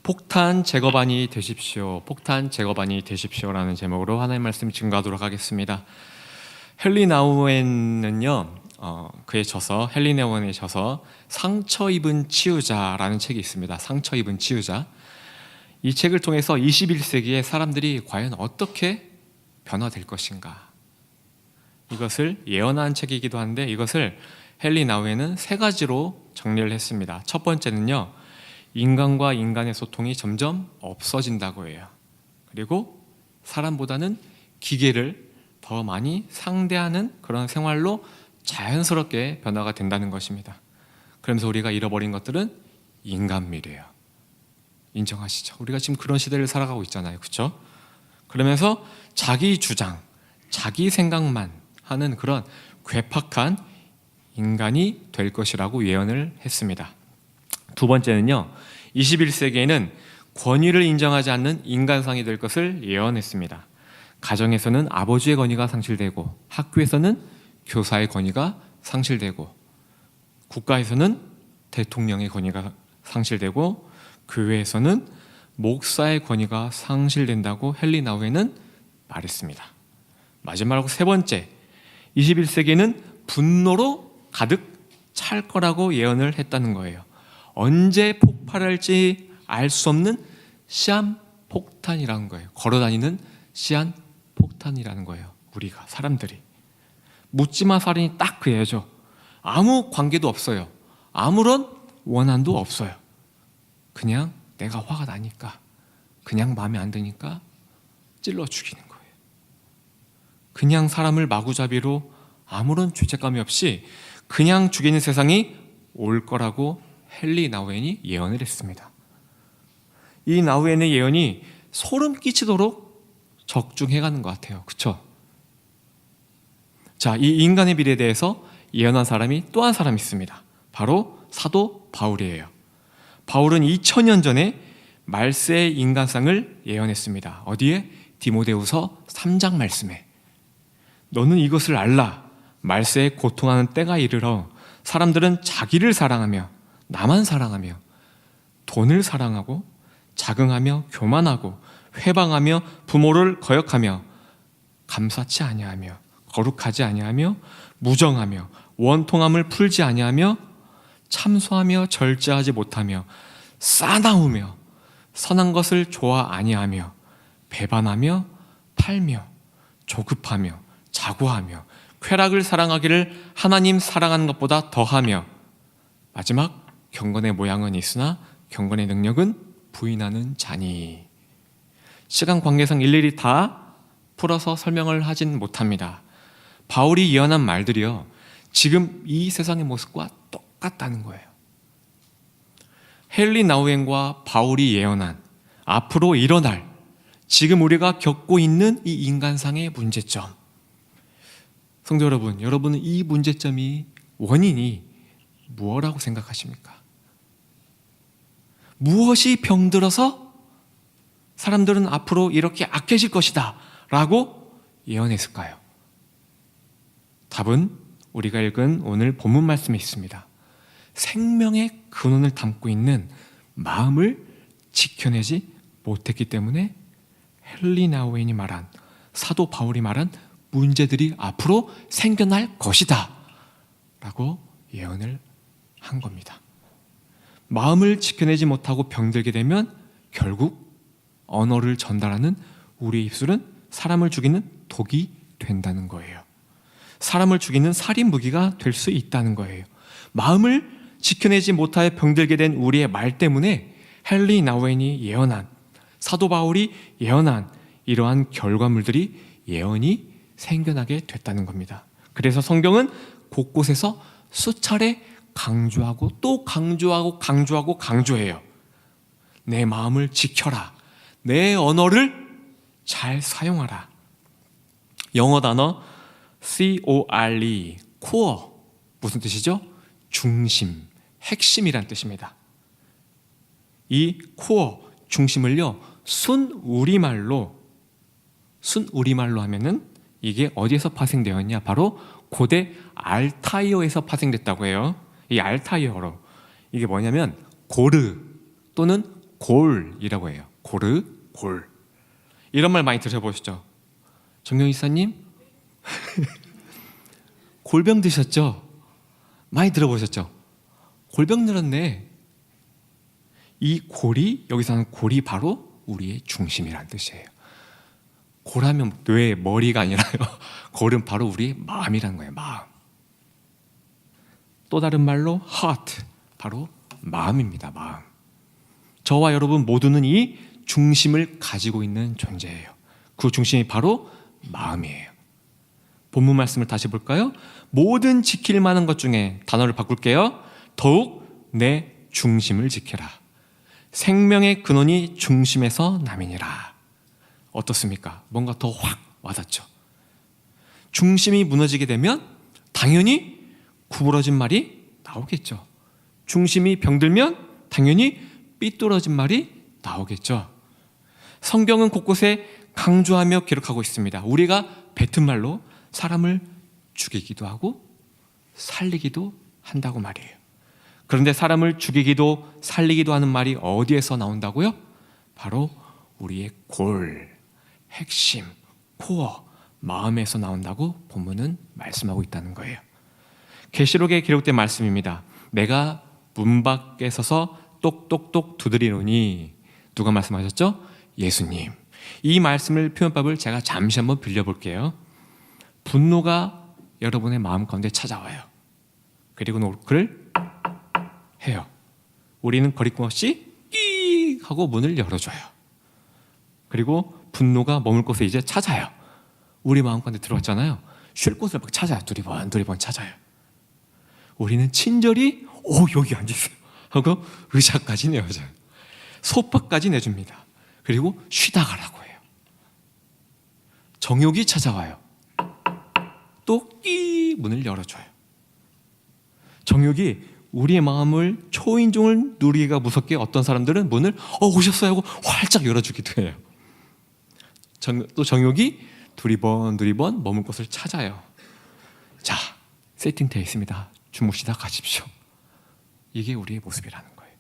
폭탄 제거반이 되십시오. 폭탄 제거반이 되십시오라는 제목으로 하나님 말씀 증거하도록 하겠습니다. 헨리 나우엔은요, 그에 져서 헨리 나우엔에 져서 상처 입은 치유자라는 책이 있습니다. 상처 입은 치유자. 이 책을 통해서 21세기에 사람들이 과연 어떻게 변화될 것인가, 이것을 예언한 책이기도 한데, 이것을 헨리 나우엔은 세 가지로 정리를 했습니다. 첫 번째는요, 인간과 인간의 소통이 점점 없어진다고 해요. 그리고 사람보다는 기계를 더 많이 상대하는 그런 생활로 자연스럽게 변화가 된다는 것입니다. 그러면서 우리가 잃어버린 것들은 인간미래요. 인정하시죠? 우리가 지금 그런 시대를 살아가고 있잖아요. 그렇죠? 그러면서 자기 주장, 자기 생각만 하는 그런 괴팍한 인간이 될 것이라고 예언을 했습니다. 두 번째는요, 21세기에는 권위를 인정하지 않는 인간상이 될 것을 예언했습니다. 가정에서는 아버지의 권위가 상실되고, 학교에서는 교사의 권위가 상실되고, 국가에서는 대통령의 권위가 상실되고, 교회에서는 목사의 권위가 상실된다고 헨리 나우엔은 말했습니다. 마지막으로 세 번째, 21세기에는 분노로 가득 찰 거라고 예언을 했다는 거예요. 언제 폭발할지 알 수 없는 시한폭탄이라는 거예요. 걸어다니는 시한폭탄이라는 거예요. 우리가, 사람들이. 묻지마 살인이 딱 그래야죠. 아무 관계도 없어요. 아무런 원한도 없어요. 그냥 내가 화가 나니까, 그냥 마음에 안 드니까 찔러 죽이는 거예요. 그냥 사람을 마구잡이로 아무런 죄책감이 없이 그냥 죽이는 세상이 올 거라고 헨리 나우엔이 예언을 했습니다. 이 나우엔의 예언이 소름 끼치도록 적중해가는 것 같아요. 그렇죠? 자, 이 인간의 미래에 대해서 예언한 사람이 또 한 사람이 있습니다. 바로 사도 바울이에요. 바울은 2000년 전에 말세의 인간상을 예언했습니다. 어디에? 디모데후서 3장 말씀에. 너는 이것을 알라. 말세에 고통하는 때가 이르러 사람들은 자기를 사랑하며, 나만 사랑하며, 돈을 사랑하고, 자긍하며, 교만하고, 회방하며, 부모를 거역하며, 감사치 아니하며, 거룩하지 아니하며, 무정하며, 원통함을 풀지 아니하며, 참소하며, 절제하지 못하며, 싸나우며, 선한 것을 좋아 아니하며, 배반하며, 팔며, 조급하며, 자고하며, 쾌락을 사랑하기를 하나님 사랑하는 것보다 더하며, 마지막 경건의 모양은 있으나 경건의 능력은 부인하는 자니. 시간 관계상 일일이 다 풀어서 설명을 하진 못합니다. 바울이 예언한 말들이요, 지금 이 세상의 모습과 똑같다는 거예요. 헨리 나우엔과 바울이 예언한 앞으로 일어날, 지금 우리가 겪고 있는 이 인간상의 문제점. 성도 여러분, 여러분은 이 문제점이, 원인이 무엇이라고 생각하십니까? 무엇이 병들어서 사람들은 앞으로 이렇게 악해질 것이다 라고 예언했을까요? 답은 우리가 읽은 오늘 본문 말씀에 있습니다. 생명의 근원을 담고 있는 마음을 지켜내지 못했기 때문에 헨리 나우엔이 말한, 사도 바울이 말한 문제들이 앞으로 생겨날 것이다 라고 예언을 한 겁니다. 마음을 지켜내지 못하고 병들게 되면 결국 언어를 전달하는 우리의 입술은 사람을 죽이는 독이 된다는 거예요. 사람을 죽이는 살인 무기가 될 수 있다는 거예요. 마음을 지켜내지 못하여 병들게 된 우리의 말 때문에 헨리 나우엔이 예언한, 사도 바울이 예언한 이러한 결과물들이, 예언이 생겨나게 됐다는 겁니다. 그래서 성경은 곳곳에서 수차례 강조하고 또 강조하고 강조하고 강조해요. 내 마음을 지켜라. 내 언어를 잘 사용하라. 영어 단어 CORE, core, 무슨 뜻이죠? 중심, 핵심이란 뜻입니다. 이 core, 중심을요, 순우리말로 하면은 이게 어디에서 파생되었냐? 바로 고대 알타이어에서 파생됐다고 해요. 이 알타이어로, 이게 뭐냐면 고르 또는 골이라고 해요. 고르, 골. 이런 말 많이 들어보셨죠? 정경 이사님, 골병 드셨죠? 많이 들어보셨죠? 골병 들었네. 이 골이, 여기서 하는 골이 바로 우리의 중심이라는 뜻이에요. 골하면 뇌, 머리가 아니라요. 골은 바로 우리의 마음이라는 거예요. 마음. 또 다른 말로 heart, 바로 마음입니다. 마음. 저와 여러분 모두는 이 중심을 가지고 있는 존재예요. 그 중심이 바로 마음이에요. 본문 말씀을 다시 볼까요? 모든 지킬 만한 것 중에 단어를 바꿀게요. 더욱 내 중심을 지켜라. 생명의 근원이 중심에서 남이니라. 어떻습니까? 뭔가 더 확 와닿죠. 중심이 무너지게 되면 당연히 구부러진 말이 나오겠죠. 중심이 병들면 당연히 삐뚤어진 말이 나오겠죠. 성경은 곳곳에 강조하며 기록하고 있습니다. 우리가 뱉은 말로 사람을 죽이기도 하고 살리기도 한다고 말이에요. 그런데 사람을 죽이기도 살리기도 하는 말이 어디에서 나온다고요? 바로 우리의 골, 핵심, 코어, 마음에서 나온다고 본문은 말씀하고 있다는 거예요. 계시록에 기록된 말씀입니다. 내가 문 밖에 서서 똑똑똑 두드리노니, 누가 말씀하셨죠? 예수님. 이 말씀을 표현법을 제가 잠시 한번 빌려볼게요. 분노가 여러분의 마음 가운데 찾아와요. 그리고 노크를 해요. 우리는 거리낌 없이 끼 하고 문을 열어줘요. 그리고 분노가 머물 곳에 이제 찾아요. 우리 마음 가운데 들어왔잖아요. 쉴 곳을 막 찾아요. 두리번 찾아요. 우리는 친절히 여기 앉으세요 하고 의자까지 내어줘요. 소파까지 내줍니다. 그리고 쉬다 가라고 해요. 정욕이 찾아와요. 또 끼 문을 열어줘요. 정욕이 우리의 마음을, 초인종을 누리기가 무섭게 어떤 사람들은 문을 오셨어요 하고 활짝 열어주기도 해요. 또 정욕이 두리번 머물 곳을 찾아요. 자, 세팅되어 있습니다. 주무시다 가십시오. 이게 우리의 모습이라는 거예요.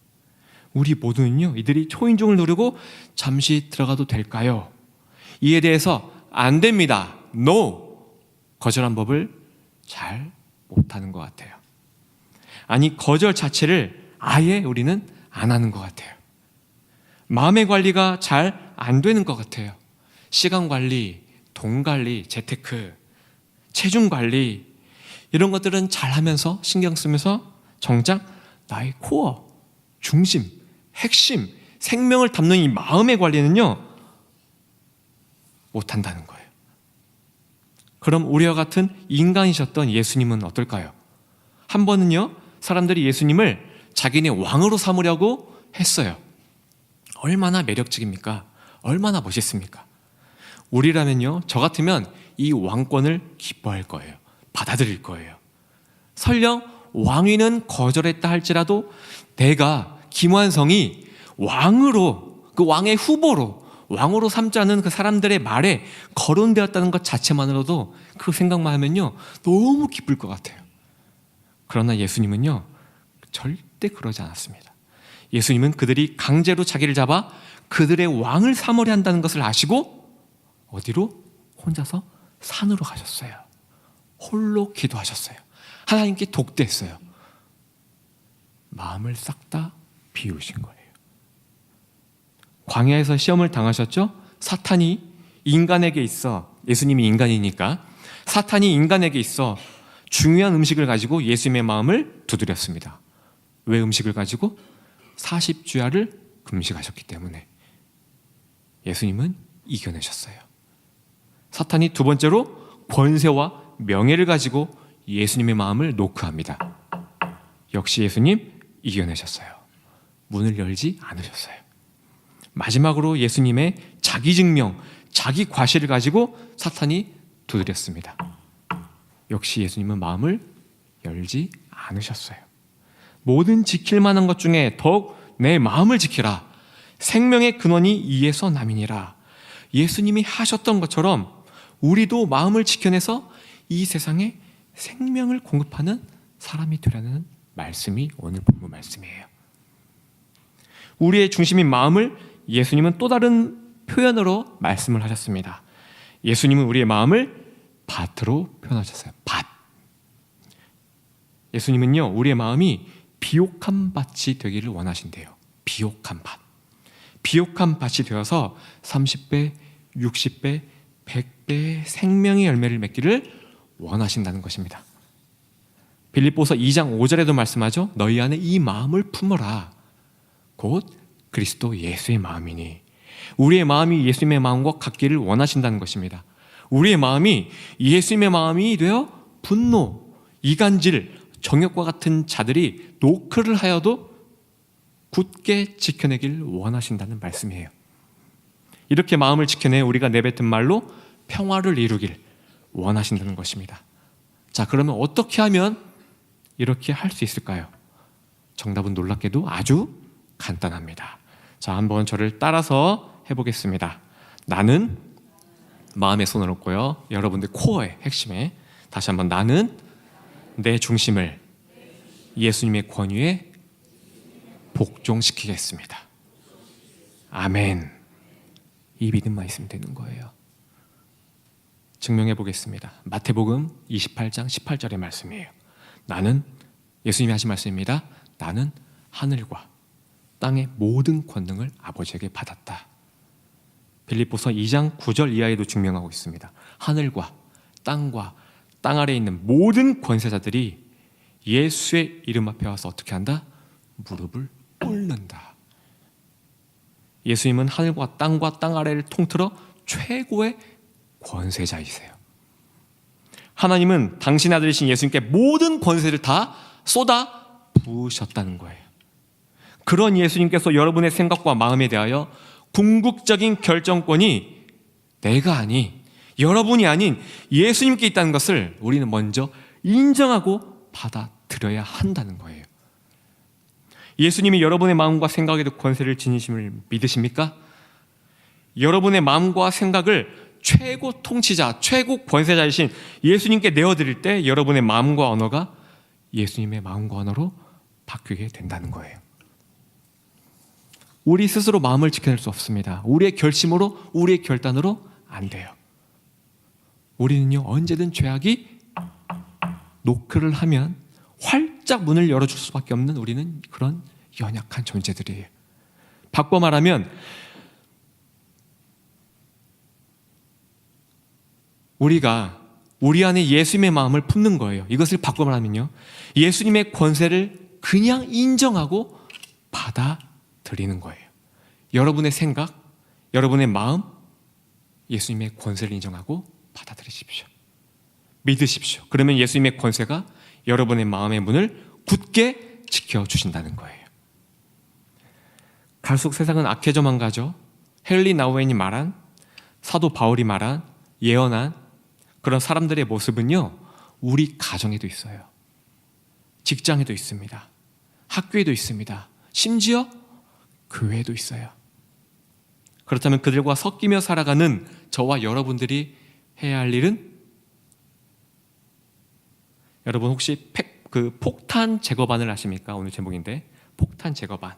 우리 모두는요, 이들이 초인종을 누르고 잠시 들어가도 될까요? 이에 대해서 안 됩니다. No! 거절한 법을 잘 못하는 것 같아요. 아니, 거절 자체를 아예 우리는 안 하는 것 같아요. 마음의 관리가 잘 안 되는 것 같아요. 시간 관리, 돈 관리, 재테크, 체중 관리, 이런 것들은 잘 하면서 신경 쓰면서 정작 나의 코어, 중심, 핵심, 생명을 담는 이 마음의 관리는요, 못한다는 거예요. 그럼 우리와 같은 인간이셨던 예수님은 어떨까요? 한 번은요, 사람들이 예수님을 자기네 왕으로 삼으려고 했어요. 얼마나 매력적입니까? 얼마나 멋있습니까? 우리라면요, 저 같으면 이 왕권을 기뻐할 거예요. 받아들일 거예요. 설령 왕위는 거절했다 할지라도 내가 김완성이 왕으로, 그 왕의 후보로, 왕으로 삼자는 그 사람들의 말에 거론되었다는 것 자체만으로도 그 생각만 하면요, 너무 기쁠 것 같아요. 그러나 예수님은요, 절대 그러지 않았습니다. 예수님은 그들이 강제로 자기를 잡아 그들의 왕을 삼으려 한다는 것을 아시고 어디로? 혼자서 산으로 가셨어요. 홀로 기도하셨어요. 하나님께 독대했어요. 마음을 싹 다 비우신 거예요. 광야에서 시험을 당하셨죠? 사탄이 인간에게 있어, 예수님이 인간이니까 사탄이 인간에게 있어 중요한 음식을 가지고 예수님의 마음을 두드렸습니다. 왜 음식을 가지고? 40주야를 금식하셨기 때문에. 예수님은 이겨내셨어요. 사탄이 두 번째로 권세와 명예를 가지고 예수님의 마음을 노크합니다. 역시 예수님 이겨내셨어요. 문을 열지 않으셨어요. 마지막으로 예수님의 자기 증명, 자기 과시를 가지고 사탄이 두드렸습니다. 역시 예수님은 마음을 열지 않으셨어요. 모든 지킬 만한 것 중에 더욱 내 마음을 지키라. 생명의 근원이 이에서 남이니라. 예수님이 하셨던 것처럼 우리도 마음을 지켜내서 이 세상에 생명을 공급하는 사람이 되라는 말씀이 오늘 본문 말씀이에요. 우리의 중심인 마음을 예수님은 또 다른 표현으로 말씀을 하셨습니다. 예수님은 우리의 마음을 밭으로 표현하셨어요. 밭. 예수님은요, 우리의 마음이 비옥한 밭이 되기를 원하신대요. 비옥한 밭. 비옥한 밭이 되어서 30배, 60배, 100배의 생명의 열매를 맺기를 원하신다는 것입니다. 빌립보서 2장 5절에도 말씀하죠. 너희 안에 이 마음을 품어라. 곧 그리스도 예수의 마음이니. 우리의 마음이 예수님의 마음과 같기를 원하신다는 것입니다. 우리의 마음이 예수님의 마음이 되어 분노, 이간질, 정욕과 같은 자들이 노크를 하여도 굳게 지켜내길 원하신다는 말씀이에요. 이렇게 마음을 지켜내 우리가 내뱉은 말로 평화를 이루길 원하신다는 것입니다. 자, 그러면 어떻게 하면 이렇게 할 수 있을까요? 정답은 놀랍게도 아주 간단합니다. 자, 한번 저를 따라서 해보겠습니다. 나는 마음에 손을 얹고요. 여러분들 코어의 핵심에 다시 한번 나는 내 중심을 예수님의 권위에 복종시키겠습니다. 아멘. 이 믿음만 있으면 되는 거예요. 증명해 보겠습니다. 마태복음 28장 18절의 말씀이에요. 나는, 예수님이 하신 말씀입니다. 나는 하늘과 땅의 모든 권능을 아버지에게 받았다. 빌립보서 2장 9절 이하에도 증명하고 있습니다. 하늘과 땅과 땅 아래에 있는 모든 권세자들이 예수의 이름 앞에 와서 어떻게 한다? 무릎을 꿇는다. 예수님은 하늘과 땅 아래를 통틀어 최고의 권세자이세요. 하나님은 당신 아들이신 예수님께 모든 권세를 다 쏟아 부으셨다는 거예요. 그런 예수님께서 여러분의 생각과 마음에 대하여 궁극적인 결정권이 내가 아닌, 여러분이 아닌 예수님께 있다는 것을 우리는 먼저 인정하고 받아들여야 한다는 거예요. 예수님이 여러분의 마음과 생각에도 권세를 지니심을 믿으십니까? 여러분의 마음과 생각을 최고 통치자, 최고 권세자이신 예수님께 내어드릴 때 여러분의 마음과 언어가 예수님의 마음과 언어로 바뀌게 된다는 거예요. 우리 스스로 마음을 지켜낼 수 없습니다. 우리의 결심으로, 우리의 결단으로 안 돼요. 우리는요, 언제든 죄악이 노크를 하면 활짝 문을 열어줄 수밖에 없는 우리는 그런 연약한 존재들이에요. 바꿔 말하면 우리가 우리 안에 예수님의 마음을 품는 거예요. 이것을 바꿔 말하면요, 예수님의 권세를 그냥 인정하고 받아들이는 거예요. 여러분의 생각, 여러분의 마음, 예수님의 권세를 인정하고 받아들이십시오. 믿으십시오. 그러면 예수님의 권세가 여러분의 마음의 문을 굳게 지켜주신다는 거예요. 갈수록 세상은 악해져만 가죠. 헨리 나우엔이 말한, 사도 바울이 말한, 예언한 그런 사람들의 모습은요, 우리 가정에도 있어요. 직장에도 있습니다. 학교에도 있습니다. 심지어 교회에도 있어요. 그렇다면 그들과 섞이며 살아가는 저와 여러분들이 해야 할 일은, 여러분 혹시 폭탄 제거반을 아십니까? 오늘 제목인데, 폭탄 제거반.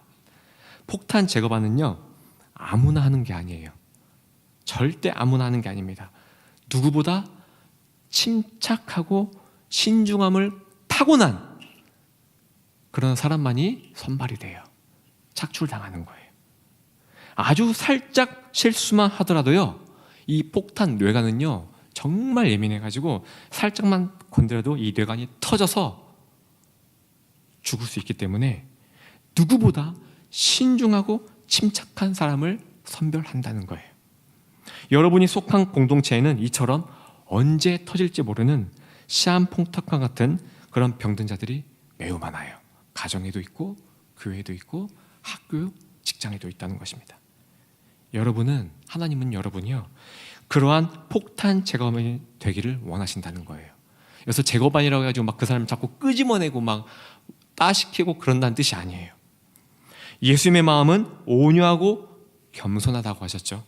폭탄 제거반은요, 아무나 하는 게 아니에요. 절대 아무나 하는 게 아닙니다. 누구보다 침착하고 신중함을 타고난 그런 사람만이 선발이 돼요. 착출당하는 거예요. 아주 살짝 실수만 하더라도요, 이 폭탄 뇌관은요, 정말 예민해가지고 살짝만 건드려도 이 뇌관이 터져서 죽을 수 있기 때문에 누구보다 신중하고 침착한 사람을 선별한다는 거예요. 여러분이 속한 공동체에는 이처럼 언제 터질지 모르는 시한폭탄과 같은 그런 병든 자들이 매우 많아요. 가정에도 있고 교회에도 있고 학교, 직장에도 있다는 것입니다. 여러분은, 하나님은 여러분이요, 그러한 폭탄 제거반이 되기를 원하신다는 거예요. 그래서 제거반이라고 해가지고 막 그 사람을 자꾸 끄집어내고 막 따시키고 그런다는 뜻이 아니에요. 예수님의 마음은 온유하고 겸손하다고 하셨죠.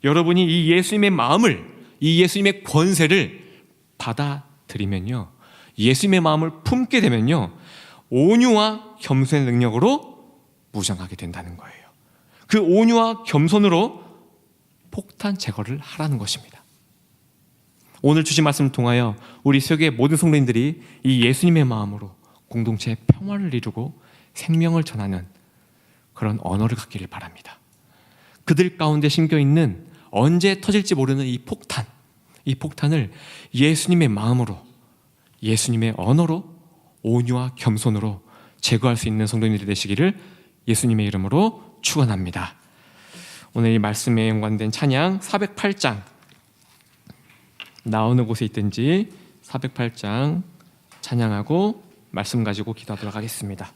여러분이 이 예수님의 마음을, 이 예수님의 권세를 받아들이면요, 예수님의 마음을 품게 되면요, 온유와 겸손의 능력으로 무장하게 된다는 거예요. 그 온유와 겸손으로 폭탄 제거를 하라는 것입니다. 오늘 주신 말씀을 통하여 우리 세계 모든 성도님들이 이 예수님의 마음으로 공동체의 평화를 이루고 생명을 전하는 그런 언어를 갖기를 바랍니다. 그들 가운데 심겨있는 언제 터질지 모르는 이 폭탄을 예수님의 마음으로, 예수님의 언어로 온유와 겸손으로 제거할 수 있는 성도님들이 되시기를 예수님의 이름으로 축원합니다. 오늘 이 말씀에 연관된 찬양 408장, 나 어느 곳에 있든지 408장 찬양하고 말씀 가지고 기도하도록 하겠습니다.